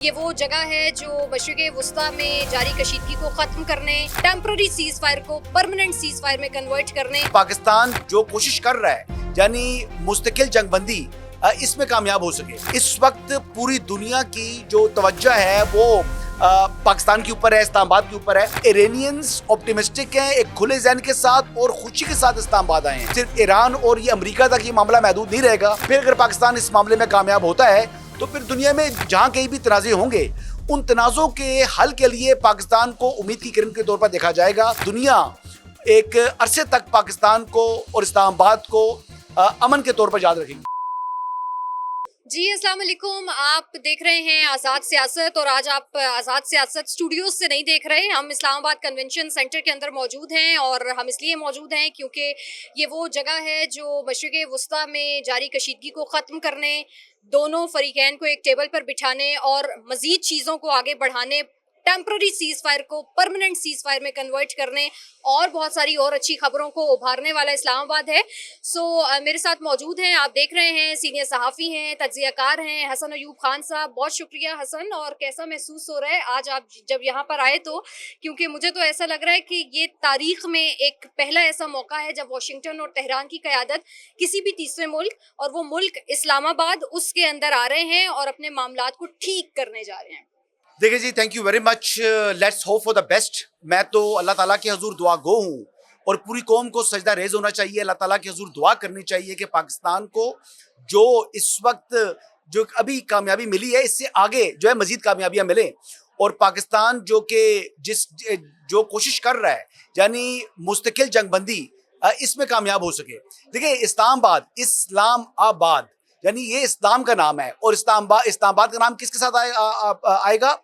ये वो जगह है जो मशरिक़े वुस्ता में जारी कशीदगी को ख़त्म करने, टेम्पररी सीज़ फायर को परमानेंट सीज़ फायर में कन्वर्ट करने पाकिस्तान जो कोशिश कर रहा है यानी मुस्तकिल जंगबंदी इसमें कामयाब हो सके। इस वक्त पूरी दुनिया की जो तवज्जो है वो पाकिस्तान के ऊपर है, इस्लामाबाद के ऊपर है। इरानियंस ऑप्टिमिस्टिक हैं, एक खुले ज़हन के साथ और खुशी के साथ इस्लामाबाद आए हैं। सिर्फ ईरान और ये अमेरिका तक ये मामला महदूद नहीं रहेगा। फिर अगर पाकिस्तान इस मामले में कामयाब होता है तो फिर दुनिया में जहां कहीं भी तनाज़े होंगे उन तनाज़ों के हल के लिए पाकिस्तान को उम्मीद की किरण के तौर पर देखा जाएगा। दुनिया एक अरसे तक पाकिस्तान को और इस्लामाबाद को अमन के तौर पर याद रखेगी। जी अस्सलाम वालेकुम, आप देख रहे हैं आज़ाद सियासत और आज आप आज़ाद सियासत स्टूडियोज से नहीं देख रहे। हम इस्लामाबाद कन्वेंशन सेंटर के अंदर मौजूद हैं और हम इसलिए मौजूद हैं क्योंकि ये वो जगह है जो मशरिक़े वुस्ता में जारी कशीदगी को ख़त्म करने, दोनों फरीकैन को एक टेबल पर बिठाने और मज़ीद चीज़ों को आगे बढ़ाने, टेम्पररी सीज़ फायर को परमानेंट सीज़ फायर में कन्वर्ट करने और बहुत सारी और अच्छी खबरों को उभारने वाला इस्लामाबाद है। मेरे साथ मौजूद हैं, आप देख रहे हैं, सीनियर सहाफ़ी हैं, तज्ज़ियाकार हैं हसन अयूब खान साहब। बहुत शुक्रिया हसन। और कैसा महसूस हो रहा है आज आप जब यहाँ पर आए तो? क्योंकि मुझे तो ऐसा लग रहा है कि ये तारीख़ में एक पहला ऐसा मौका है जब वाशिंगटन और तेहरान की क़यादत किसी भी तीसरे मुल्क और वो मुल्क इस्लामाबाद उसके अंदर आ रहे हैं और अपने मामलात को ठीक करने जा रहे हैं। देखिए जी, thank you very much. Let's hope for the best. मैं तो अल्लाह ताला के हुजूर दुआ गो हूँ और पूरी कौम को सजदा रेज होना चाहिए, अल्लाह ताला के हुजूर दुआ करनी चाहिए कि पाकिस्तान को जो इस वक्त जो अभी कामयाबी मिली है इससे आगे जो है मजीद कामयाबियां मिले और पाकिस्तान जो कि जो कोशिश कर रहा है यानी मुस्तकिल जंगबंदी इसमें कामयाब हो सके। देखिए इस्लामाबाद यानी ये इस्लाम का नाम है और इस्लामाबाद का नाम किसके साथ आएगा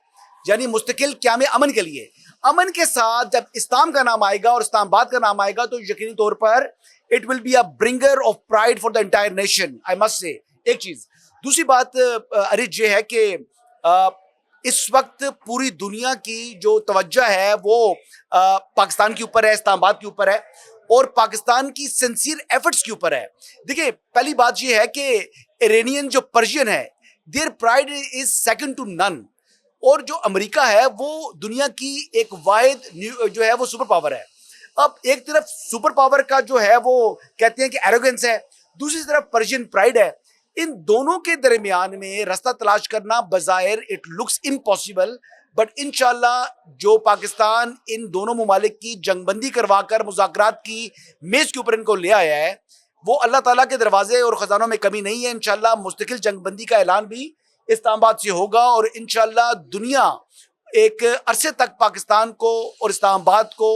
यानी मुस्तकिल क़याम अमन के लिए। अमन के साथ जब इस्लाम का नाम आएगा और इस्लामाबाद का नाम आएगा तो यकीनी तौर पर it will be a bringer of pride for the entire nation. I must say एक चीज। दूसरी बात अरिज ये है कि इस वक्त पूरी दुनिया की जो तवज्जो है वो पाकिस्तान के ऊपर है, इस्लामाबाद के ऊपर है और पाकिस्तान की सिंसियर एफर्ट्स के ऊपर है। देखिए पहली बात ये है कि इरानियन जो पर्शियन है their pride is second to none और जो अमेरिका है वो दुनिया की एक वाहिद जो है वो सुपर पावर है। अब एक तरफ सुपर पावर का जो है वो कहते हैं कि एरोगेंस है, दूसरी तरफ पर्शियन प्राइड है। इन दोनों के दरमियान में रास्ता तलाश करना बज़ाहिर इट लुक्स इम्पॉसिबल, बट इंशाल्लाह जो पाकिस्तान इन दोनों मुमालिक की जंगबंदी करवाकर मुज़ाकरात की मेज के ऊपर इनको ले आया है वो अल्लाह ताला के दरवाजे और ख़जानों में कमी नहीं है। इंशाल्लाह मुस्तकिल जंगबंदी का ऐलान भी इस्लामाबाद से होगा और इंशाल्लाह दुनिया एक अरसे तक पाकिस्तान को और इस्लामाबाद को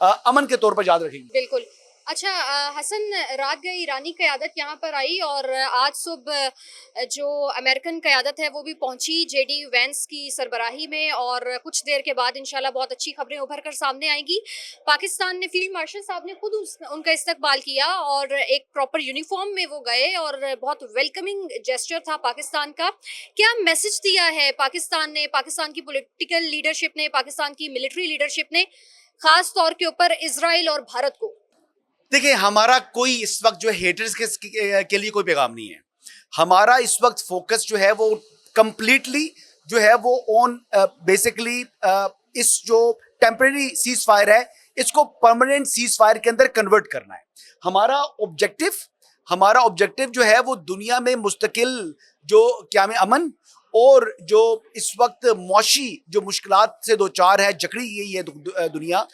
अमन के तौर पर याद रखेगी। बिल्कुल। अच्छा हसन, रात गई ईरानी क़यादत यहाँ पर आई और आज सुबह जो अमेरिकन क़यादत है वो भी पहुँची जेडी वेंस की सरबराही में और कुछ देर के बाद इंशाल्लाह बहुत अच्छी खबरें उभर कर सामने आएंगी। पाकिस्तान ने फील्ड मार्शल साहब ने खुद उनका इस्तकबाल किया और एक प्रॉपर यूनिफॉर्म में वो गए और बहुत वेलकमिंग जेस्चर था पाकिस्तान का। क्या मैसेज दिया है पाकिस्तान ने, पाकिस्तान की पॉलिटिकल लीडरशिप ने, पाकिस्तान की मिलिट्री लीडरशिप ने खास तौर के ऊपर इजराइल और भारत को? देखिए हमारा कोई इस वक्त जो हेटर्स के लिए कोई पैगाम नहीं है। हमारा इस वक्त फोकस जो है वो कंप्लीटली जो है वो ऑन बेसिकली इस जो टेम्पररी सीज फायर है इसको परमानेंट सीज फायर के अंदर कन्वर्ट करना है। हमारा ऑब्जेक्टिव जो है वो दुनिया में मुस्तकिल जो क़याम अमन और जो इस वक्त मुआशी जो मुश्किलात से दो चार है, जकड़ी गई है दुनिया,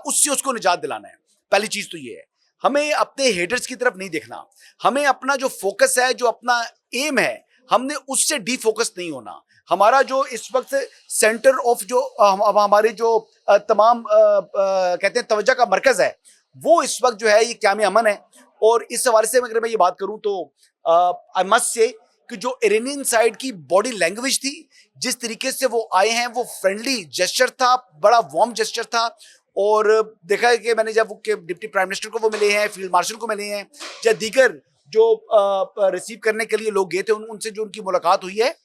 उससे उसको निजात दिलाना है। पहली चीज़ तो ये है, हमें अपने हेटर्स की तरफ नहीं देखना। हमें अपना जो फोकस है, जो अपना एम है, हमने उससे डीफोकस नहीं होना। हमारा जो इस वक्त सेंटर ऑफ जो हमारे जो तमाम कहते हैं तवज्जो का मरकज़ है वो इस वक्त जो है ये क़याम अमन है। और इस हवाले से अगर मैं ये बात करूँ तो आई मस्ट से कि जो इरानियन साइड की बॉडी लैंग्वेज थी, जिस तरीके से वो आए हैं वो फ्रेंडली जेस्चर था, बड़ा वार्म जेस्चर था। और देखा है कि मैंने जब डिप्टी प्राइम मिनिस्टर को वो मिले हैं, फील्ड मार्शल को मिले हैं या दीगर जो रिसीव करने के लिए लोग गए थे उनसे जो उनकी मुलाकात हुई है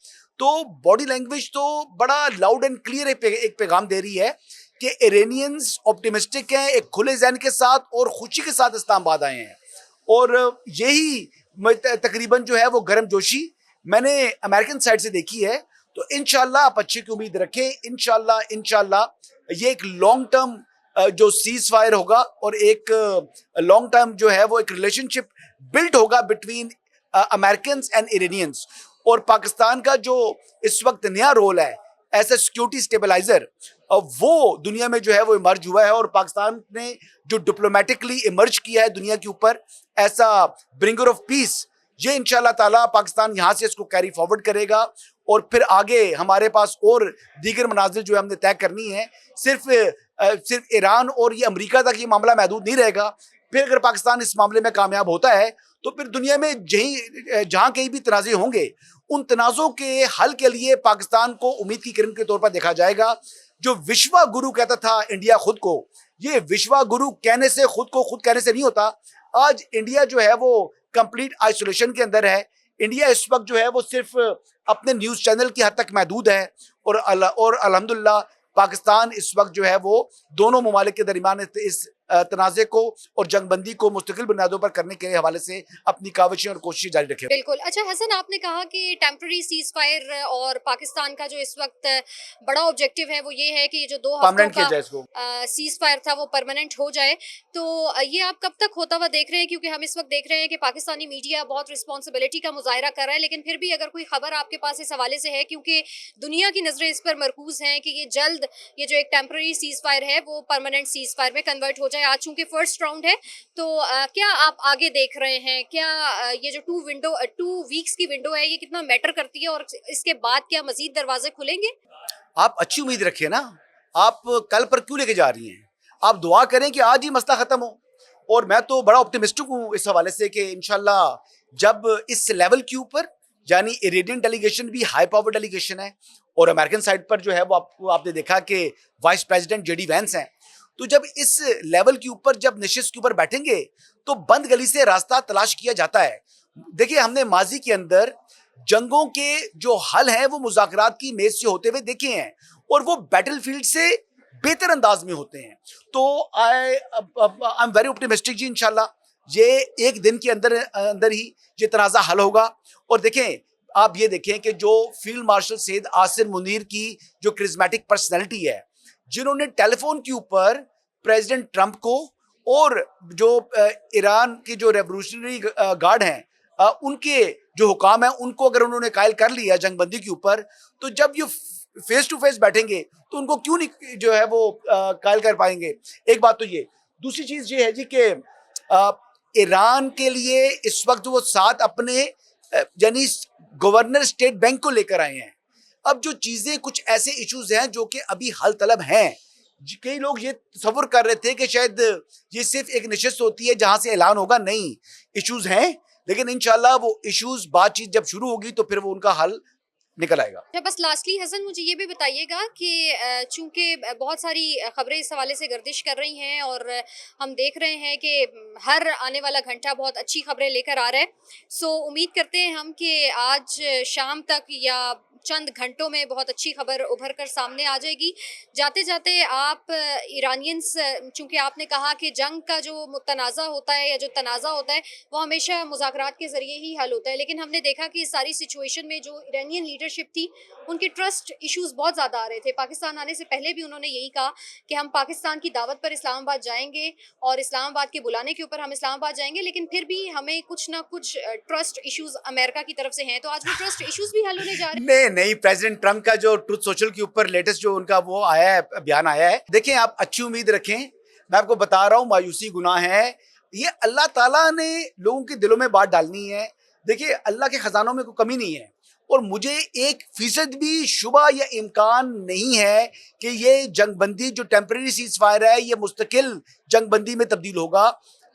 तो बॉडी लैंग्वेज तो बड़ा लाउड एंड क्लियर एक पैगाम दे रही है कि इरानियंस ऑप्टिमिस्टिक हैं, एक खुले जहन के साथ और खुशी के साथ इस्लामाबाद आए हैं। और यही तकरीबन जो है वो गर्म जोशी मैंने अमेरिकन साइड से देखी है तो इंशाल्लाह आप अच्छे की उम्मीद रखें। इंशाल्लाह ये एक लॉन्ग टर्म जो सीज फायर होगा और एक लॉन्ग टर्म जो है वो एक रिलेशनशिप बिल्ड होगा बिटवीन अमेरिकन एंड इरानियंस। और पाकिस्तान का जो इस वक्त नया रोल है एज ए सिक्योरिटी स्टेबलाइजर, वो दुनिया में जो है वो इमर्ज हुआ है। और पाकिस्तान ने जो डिप्लोमेटिकली इमर्ज किया है दुनिया के ऊपर ऐसा ब्रिंगर ऑफ पीस, ये इंशाल्लाह ताला पाकिस्तान यहाँ से इसको कैरी फॉरवर्ड करेगा। और फिर आगे हमारे पास और दीगर मनाजिल जो हमने तय करनी है। सिर्फ ईरान और ये अमेरिका तक ये मामला महदूद नहीं रहेगा। फिर अगर पाकिस्तान इस मामले में कामयाब होता है तो फिर दुनिया में जहाँ कहीं भी तनाज़े होंगे, उन तनाज़ों के हल के लिए पाकिस्तान को उम्मीद की किरण के तौर पर देखा जाएगा। जो विश्वा गुरु कहता था इंडिया खुद को, ये विश्वा गुरु कहने से खुद कहने से नहीं होता। आज इंडिया जो है वो कंप्लीट आइसोलेशन के अंदर है। इंडिया इस वक्त जो है वो सिर्फ अपने न्यूज़ चैनल की हद तक महदूद है। और अल्हम्दुलिल्लाह पाकिस्तान इस वक्त जो है वो दोनों ममालिक के दरमियान इस तनाज़े को और जंगबंदी को मुस्तकिल बुनियादों पर करने के हवाले से अपनी काविशें और कोशिशें जारी रखें। बिल्कुल। अच्छा हसन, आपने कहा कि टेम्पररी सीज फायर और पाकिस्तान का जो इस वक्त बड़ा ऑब्जेक्टिव है वो ये है कि जो 2 हफ्तों का सीज फायर था वो परमानेंट हो जाए। तो ये आप कब तक होता हुआ देख रहे हैं? क्योंकि हम इस वक्त देख रहे हैं कि पाकिस्तानी मीडिया बहुत रिस्पॉन्सिबिलिटी का मुजाहरा कर रहा है, लेकिन फिर भी अगर कोई खबर आपके पास इस हवाले से है, क्योंकि दुनिया की नजरें इस पर मरकूज हैं कि ये जल्द ये जो एक टेम्पररी सीज फायर है वो परमानेंट सीज फायर में कन्वर्ट हो जाए। आज चूंकि फर्स्ट राउंड है, तो क्या आप आगे देख रहे हैं? क्या ये जो 2 वीक्स की विंडो है ये कितना मैटर करती है और इसके बाद क्या मजीद दरवाजे खुलेंगे? आप अच्छी उम्मीद रखिए ना। आप कल पर क्यों लेके जा रही हैं? आप दुआ करें कि आज ही मसला खत्म हो। और मैं तो बड़ा ऑप्टिमिस्टिक हूँ इस हवाले से कि इंशाल्लाह जब इस लेवल के ऊपर, यानी इरेनियन डेलीगेशन भी हाई पावर डेलीगेशन है और अमेरिकन साइड पर जो है वो आपने देखा कि वाइस प्रेसिडेंट जेडी वैंस हैं, तो जब इस लेवल के ऊपर जब नशिस्त के ऊपर बैठेंगे तो बंद गली से रास्ता तलाश किया जाता है। देखिए, हमने माजी के अंदर जंगों के जो हल हैं वो मुज़ाकरात की मेज से होते हुए देखे हैं और वो बैटलफील्ड से बेहतर अंदाज में होते हैं। तो आई एम वेरी ऑप्टिमिस्टिक जी, इंशाल्लाह ये एक दिन के अंदर ही ये तनाज़ा हल होगा। और देखें, आप ये देखें कि जो फील्ड मार्शल सैयद आसिम मुनीर की जो करिश्मेटिक पर्सनैलिटी है, जिन्होंने टेलीफोन के ऊपर प्रेसिडेंट ट्रंप को और जो ईरान की जो रेवोल्यूशनरी गार्ड हैं उनके जो हुकाम हैं उनको अगर उन्होंने कायल कर लिया जंगबंदी के ऊपर, तो जब ये फेस टू फेस बैठेंगे तो उनको क्यों नहीं जो है वो कायल कर पाएंगे। एक बात तो ये। दूसरी चीज ये है जी कि ईरान के लिए इस वक्त वो साथ अपने यानी गवर्नर स्टेट बैंक को लेकर आए हैं। अब जो चीजें कुछ ऐसे इश्यूज हैं जो कि अभी हल तलब हैं। कई लोग ये तसव्वुर कर रहे थे कि शायद ये सिर्फ एक नशिस्त होती है जहां से ऐलान होगा। नहीं, इश्यूज हैं, लेकिन इंशाल्लाह वो इश्यूज बातचीत जब शुरू होगी तो फिर वो उनका हल निकल आएगा। अच्छा, बस लास्टली हसन मुझे ये भी बताइएगा कि चूंकि बहुत सारी खबरें इस हवाले से गर्दिश कर रही हैं और हम देख रहे हैं कि हर आने वाला घंटा बहुत अच्छी खबरें लेकर आ रहा है। सो उम्मीद करते हैं हम कि आज शाम तक या चंद घंटों में बहुत अच्छी खबर उभर कर सामने आ जाएगी। जाते जाते आप ईरानियंस, चूंकि आपने कहा कि जंग का जो तनाज़ा होता है या जो तनाज़ा होता है वो हमेशा मुज़ाकरात के ज़रिए ही हल होता है, लेकिन हमने देखा कि इस सारी सिचुएशन में जो ईरानियन लीडरशिप थी उनके ट्रस्ट इश्यूज बहुत ज़्यादा आ रहे थे। पाकिस्तान आने से पहले भी उन्होंने यही कहा कि हम पाकिस्तान की दावत पर इस्लामाबाद जाएंगे और इस्लामाबाद के बुलाने के ऊपर हम इस्लामाबाद जाएंगे, लेकिन फिर भी हमें कुछ ना कुछ ट्रस्ट इश्यूज अमेरिका की तरफ से हैं। तो आज वो ट्रस्ट इश्यूज भी हल होने जा रहे हैं। नहीं, प्रेसिडेंट ट्रंप का जो ट्रुथ सोशल के ऊपर लेटेस्ट जो उनका वो आया है, बयान आया है, देखिए आप अच्छी उम्मीद रखें। मैं आपको बता रहा हूँ, मायूसी गुनाह है। ये अल्लाह ताला ने लोगों के दिलों में बात डालनी है। देखिए, अल्लाह के खजानों में कोई कमी नहीं है और मुझे 1% भी शुबा या इम्कान नहीं है कि ये जंगबंदी जो टेम्परेरी सीज फायर है ये मुस्तकिल जंगबंदी में तब्दील होगा।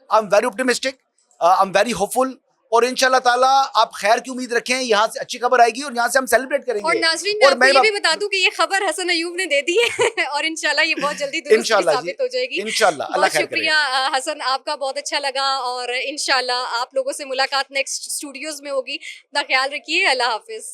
I am very optimistic, I am very hopeful और इंशाल्लाह ताला आप खैर की उम्मीद रखें। यहाँ से अच्छी खबर आएगी और यहाँ से हम सेलिब्रेट करेंगे। और नाज़रीन, मैं आपको ये भी बता दूं कि ये खबर हसन अयूब ने दे दी है और इंशाल्लाह ये बहुत जल्दी दुरुस्त साबित हो जाएगी। इंशाल्लाह, बहुत शुक्रिया हसन, आपका बहुत अच्छा लगा और इंशाल्लाह आप लोगों से मुलाकात नेक्स्ट स्टूडियोज में होगी। अपना ख्याल रखिए। अल्लाह हाफिज।